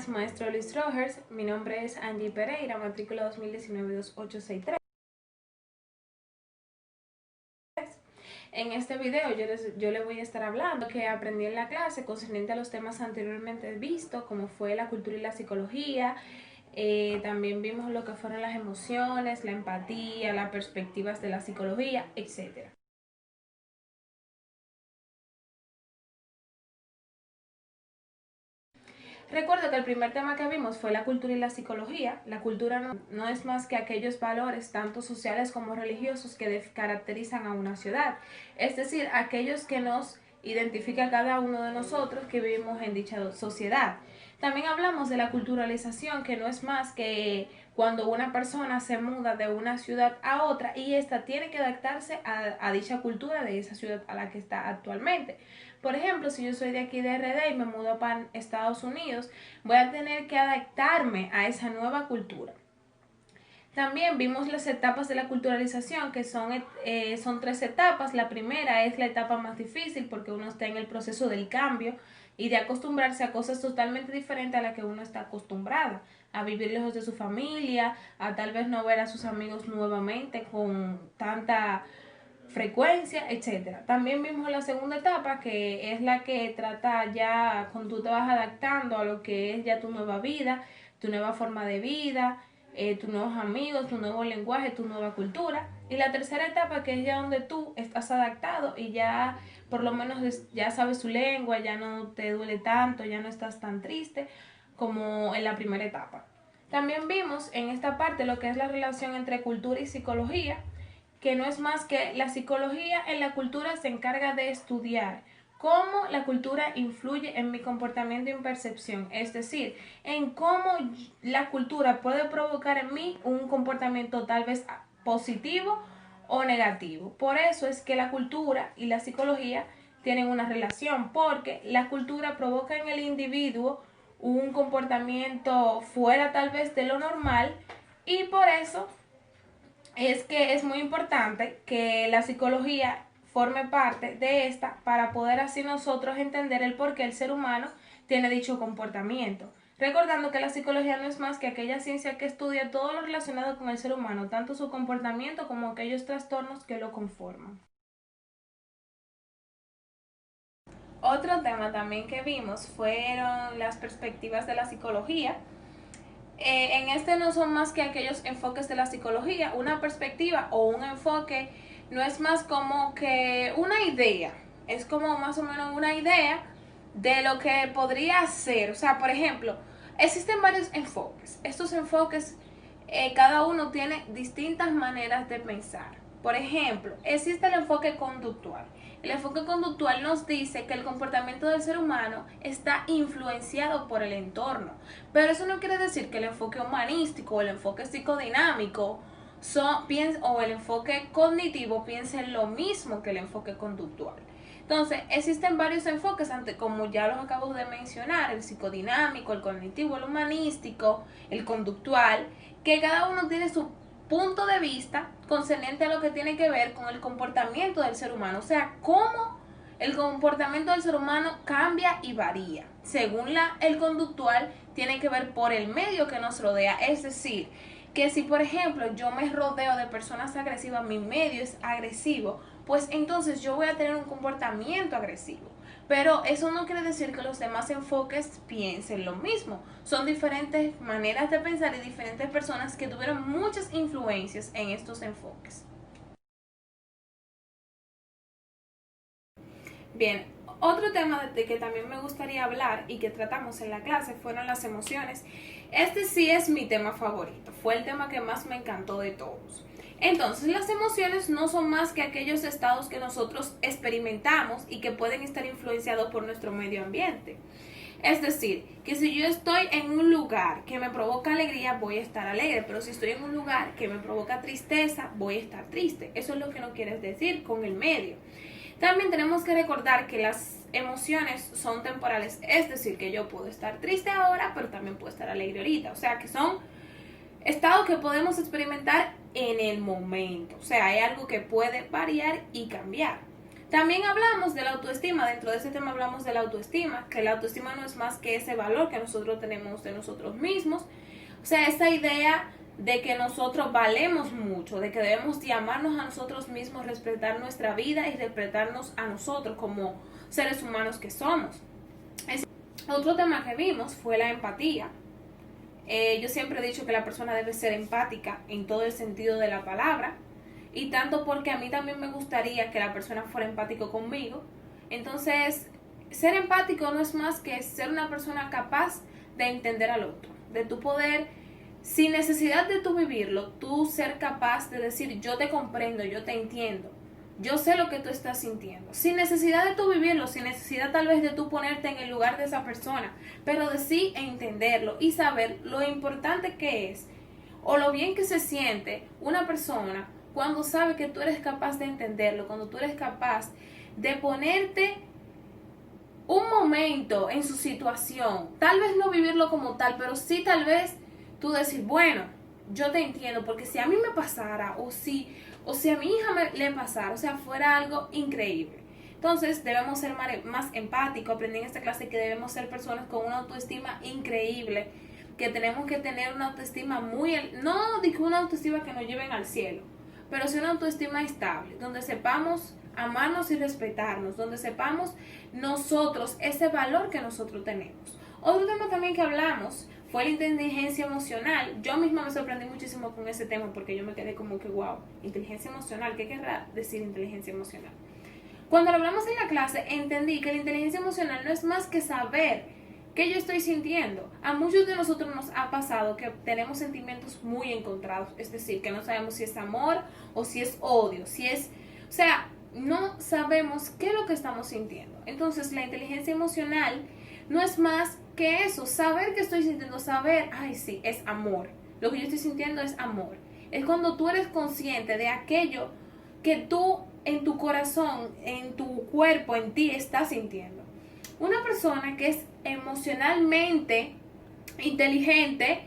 Maestro Luis Rogers, mi nombre es Angie Pereira, matrícula 2019-2863. En este video yo les voy a estar hablando que aprendí en la clase concerniente a los temas anteriormente vistos, como fue la cultura y la psicología. También vimos lo que fueron las emociones, la empatía, las perspectivas de la psicología, etc. Recuerdo que el primer tema que vimos fue la cultura y la psicología. La cultura no es más que aquellos valores, tanto sociales como religiosos, que caracterizan a una ciudad. Es decir, aquellos que nos identifica a cada uno de nosotros que vivimos en dicha sociedad. También hablamos de la culturalización, que no es más que cuando una persona se muda de una ciudad a otra y ésta tiene que adaptarse a dicha cultura de esa ciudad a la que está actualmente. Por ejemplo, si yo soy de aquí de RD y me mudo para Estados Unidos, voy a tener que adaptarme a esa nueva cultura. También vimos las etapas de la culturalización, que son 3 etapas. La primera es la etapa más difícil porque uno está en el proceso del cambio y de acostumbrarse a cosas totalmente diferentes a las que uno está acostumbrada, a vivir lejos de su familia, a tal vez no ver a sus amigos nuevamente con tanta frecuencia, etcétera. También vimos la segunda etapa, que es la que trata ya cuando tú te vas adaptando a lo que es ya tu nueva vida, tu nueva forma de vida, tus nuevos amigos, tu nuevo lenguaje, tu nueva cultura. Y la tercera etapa, que es ya donde tú estás adaptado y ya por lo menos ya sabes su lengua, ya no te duele tanto, ya no estás tan triste como en la primera etapa. También vimos en esta parte lo que es la relación entre cultura y psicología, que no es más que la psicología en la cultura se encarga de estudiar cómo la cultura influye en mi comportamiento y percepción, es decir, en cómo la cultura puede provocar en mí un comportamiento tal vez positivo o negativo. Por eso es que la cultura y la psicología tienen una relación, porque la cultura provoca en el individuo un comportamiento fuera tal vez de lo normal, y por eso es que es muy importante que la psicología forme parte de esta para poder así nosotros entender el por qué el ser humano tiene dicho comportamiento. Recordando que la psicología no es más que aquella ciencia que estudia todo lo relacionado con el ser humano, tanto su comportamiento como aquellos trastornos que lo conforman. Otro tema también que vimos fueron las perspectivas de la psicología. En este no son más que aquellos enfoques de la psicología. Una perspectiva o un enfoque no es más como que una idea, es como más o menos una idea de lo que podría ser. O sea, por ejemplo, existen varios enfoques. Estos enfoques, cada uno tiene distintas maneras de pensar. Por ejemplo, existe el enfoque conductual. El enfoque conductual nos dice que el comportamiento del ser humano está influenciado por el entorno, pero eso no quiere decir que el enfoque humanístico o el enfoque psicodinámico o el enfoque cognitivo piensen lo mismo que el enfoque conductual. Entonces, existen varios enfoques, como ya los acabo de mencionar, el psicodinámico, el cognitivo, el humanístico, el conductual, que cada uno tiene su punto de vista concerniente a lo que tiene que ver con el comportamiento del ser humano, o sea, cómo el comportamiento del ser humano cambia y varía. Según el conductual, tiene que ver por el medio que nos rodea, es decir, que si por ejemplo yo me rodeo de personas agresivas, mi medio es agresivo, pues entonces yo voy a tener un comportamiento agresivo. Pero eso no quiere decir que los demás enfoques piensen lo mismo. Son diferentes maneras de pensar y diferentes personas que tuvieron muchas influencias en estos enfoques. Bien, otro tema de que también me gustaría hablar y que tratamos en la clase fueron las emociones. Este sí es mi tema favorito, fue el tema que más me encantó de todos. Entonces, las emociones no son más que aquellos estados que nosotros experimentamos y que pueden estar influenciados por nuestro medio ambiente. Es decir, que si yo estoy en un lugar que me provoca alegría, voy a estar alegre, pero si estoy en un lugar que me provoca tristeza, voy a estar triste. Eso es lo que no quieres decir con el medio. También tenemos que recordar que las emociones son temporales, es decir, que yo puedo estar triste ahora, pero también puedo estar alegre ahorita. O sea, que son estados que podemos experimentar en el momento. O sea, hay algo que puede variar y cambiar. También hablamos de la autoestima, dentro de ese tema hablamos de la autoestima, que la autoestima no es más que ese valor que nosotros tenemos de nosotros mismos, o sea, esa idea de que nosotros valemos mucho, de que debemos de amarnos a nosotros mismos, respetar nuestra vida y respetarnos a nosotros como seres humanos que somos. Otro tema que vimos fue la empatía. Yo siempre he dicho que la persona debe ser empática en todo el sentido de la palabra, y tanto porque a mí también me gustaría que la persona fuera empático conmigo. Entonces, ser empático no es más que ser una persona capaz de entender al otro, de tu poder, sin necesidad de tú vivirlo, tú ser capaz de decir yo te comprendo, yo te entiendo, yo sé lo que tú estás sintiendo, sin necesidad de tú vivirlo, sin necesidad tal vez de tú ponerte en el lugar de esa persona, pero de sí entenderlo y saber lo importante que es o lo bien que se siente una persona cuando sabe que tú eres capaz de entenderlo, cuando tú eres capaz de ponerte un momento en su situación, tal vez no vivirlo como tal, pero sí tal vez tú decir, bueno, yo te entiendo, porque si a mí me pasara, o si a mi hija le pasara, o sea, fuera algo increíble. Entonces debemos ser más empáticos. Aprendí en esta clase que debemos ser personas con una autoestima increíble, que tenemos que tener una autoestima no digo una autoestima que nos lleven al cielo, pero sí una autoestima estable, donde sepamos amarnos y respetarnos, donde sepamos nosotros ese valor que nosotros tenemos. Otro tema también que hablamos fue la inteligencia emocional. Yo misma me sorprendí muchísimo con ese tema porque yo me quedé como que, wow, inteligencia emocional, ¿qué querrá decir inteligencia emocional? Cuando lo hablamos en la clase, entendí que la inteligencia emocional no es más que saber qué yo estoy sintiendo. A muchos de nosotros nos ha pasado que tenemos sentimientos muy encontrados, es decir, que no sabemos si es amor o si es odio, o sea, no sabemos qué es lo que estamos sintiendo. Entonces, la inteligencia emocional no es más que eso, saber qué estoy sintiendo, saber, ay sí, es amor. Lo que yo estoy sintiendo es amor. Es cuando tú eres consciente de aquello que tú en tu corazón, en tu cuerpo, en ti estás sintiendo. Una persona que es emocionalmente inteligente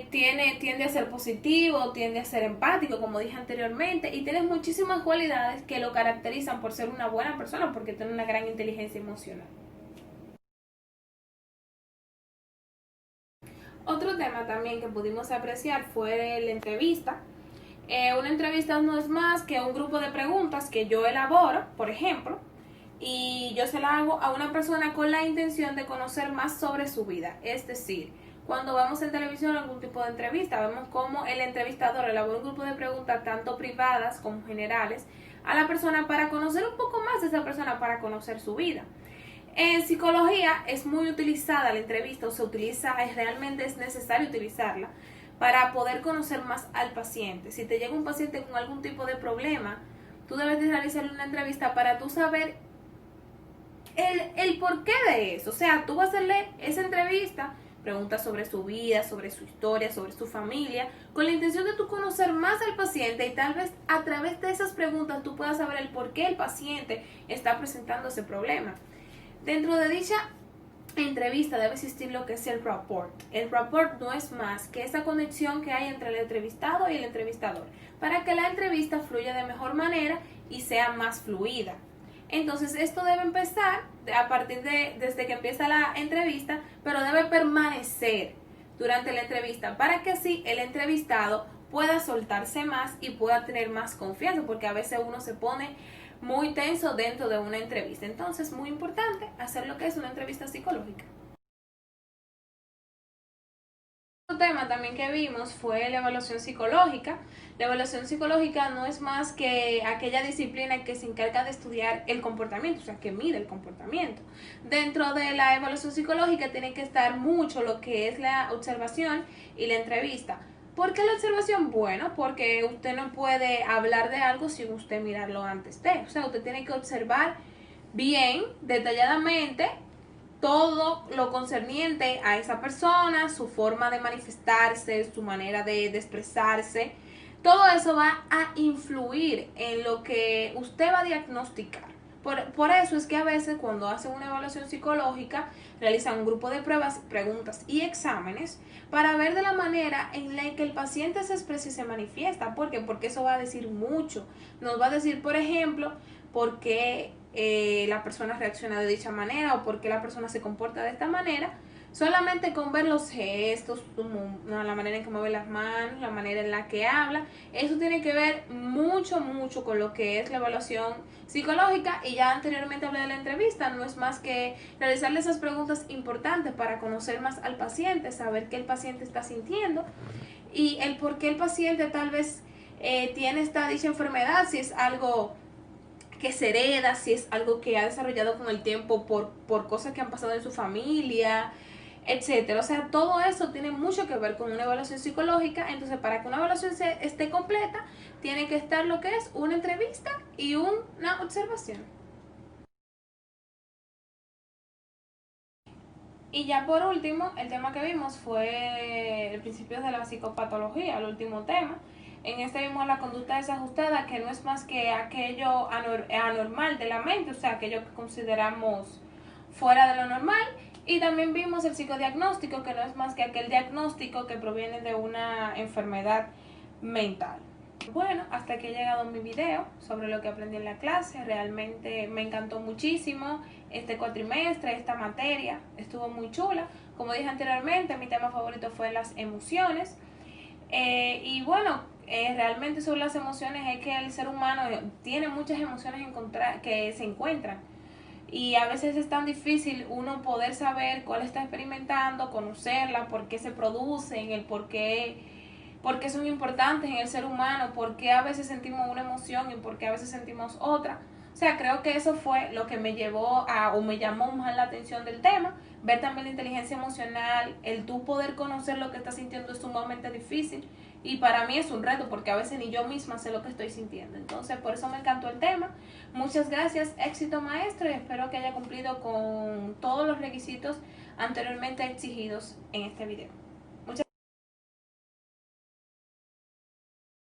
tiende a ser positivo, tiende a ser empático, como dije anteriormente, y tiene muchísimas cualidades que lo caracterizan por ser una buena persona, porque tiene una gran inteligencia emocional. Otro tema también que pudimos apreciar fue la entrevista. Una entrevista no es más que un grupo de preguntas que yo elaboro, por ejemplo, y yo se la hago a una persona con la intención de conocer más sobre su vida. Es decir, cuando vamos en televisión a algún tipo de entrevista, vemos cómo el entrevistador elabora un grupo de preguntas tanto privadas como generales a la persona para conocer un poco más de esa persona, para conocer su vida. En psicología es muy utilizada la entrevista, o se utiliza, realmente es necesario utilizarla para poder conocer más al paciente. Si te llega un paciente con algún tipo de problema, tú debes de realizarle una entrevista para tú saber el porqué de eso. O sea, tú vas a hacerle esa entrevista, preguntas sobre su vida, sobre su historia, sobre su familia, con la intención de tú conocer más al paciente, y tal vez a través de esas preguntas tú puedas saber el por qué el paciente está presentando ese problema. Dentro de dicha entrevista debe existir lo que es el rapport. El rapport no es más que esa conexión que hay entre el entrevistado y el entrevistador, para que la entrevista fluya de mejor manera y sea más fluida. Entonces esto debe empezar desde que empieza la entrevista, pero debe permanecer durante la entrevista, para que así el entrevistado pueda soltarse más y pueda tener más confianza, porque a veces uno se pone muy tenso dentro de una entrevista. Entonces, muy importante hacer lo que es una entrevista psicológica. Otro tema también que vimos fue la evaluación psicológica. La evaluación psicológica no es más que aquella disciplina que se encarga de estudiar el comportamiento, o sea, que mide el comportamiento. Dentro de la evaluación psicológica tiene que estar mucho lo que es la observación y la entrevista. ¿Por qué la observación? Bueno, porque usted no puede hablar de algo sin usted mirarlo antes de. O sea, usted tiene que observar bien, detalladamente, todo lo concerniente a esa persona, su forma de manifestarse, su manera de expresarse. Todo eso va a influir en lo que usted va a diagnosticar. Por eso es que a veces cuando hacen una evaluación psicológica realizan un grupo de pruebas, preguntas y exámenes para ver de la manera en la que el paciente se expresa y se manifiesta. ¿Por qué? Porque eso va a decir mucho. Nos va a decir, por ejemplo, por qué la persona reacciona de dicha manera o por qué la persona se comporta de esta manera. Solamente con ver los gestos, la manera en que mueve las manos, la manera en la que habla, eso tiene que ver mucho, mucho con lo que es la evaluación psicológica. Y ya anteriormente hablé de la entrevista, no es más que realizarle esas preguntas importantes para conocer más al paciente, saber qué el paciente está sintiendo y el por qué el paciente tal vez tiene dicha enfermedad, si es algo que se hereda, si es algo que ha desarrollado con el tiempo por cosas que han pasado en su familia, etcétera. O sea, todo eso tiene mucho que ver con una evaluación psicológica. Entonces, para que una evaluación esté completa, tiene que estar lo que es una entrevista y una observación. Y ya por último, el tema que vimos fue el principio de la psicopatología, el último tema. En este vimos la conducta desajustada, que no es más que aquello anormal de la mente, o sea, aquello que consideramos fuera de lo normal. Y también vimos el psicodiagnóstico, que no es más que aquel diagnóstico que proviene de una enfermedad mental. Bueno, hasta aquí he llegado mi video sobre lo que aprendí en la clase. Realmente me encantó muchísimo este cuatrimestre, esta materia. Estuvo muy chula. Como dije anteriormente, mi tema favorito fue las emociones. Y bueno, realmente sobre las emociones es que el ser humano tiene muchas emociones que se encuentran. Y a veces es tan difícil uno poder saber cuál está experimentando, conocerla, por qué se producen, el por qué son importantes en el ser humano, por qué a veces sentimos una emoción y por qué a veces sentimos otra. O sea, creo que eso fue lo que me llevó o me llamó más la atención del tema. Ver también la inteligencia emocional, el tú poder conocer lo que estás sintiendo es sumamente difícil. Y para mí es un reto porque a veces ni yo misma sé lo que estoy sintiendo. Entonces, por eso me encantó el tema. Muchas gracias, éxito maestro, y espero que haya cumplido con todos los requisitos anteriormente exigidos en este video.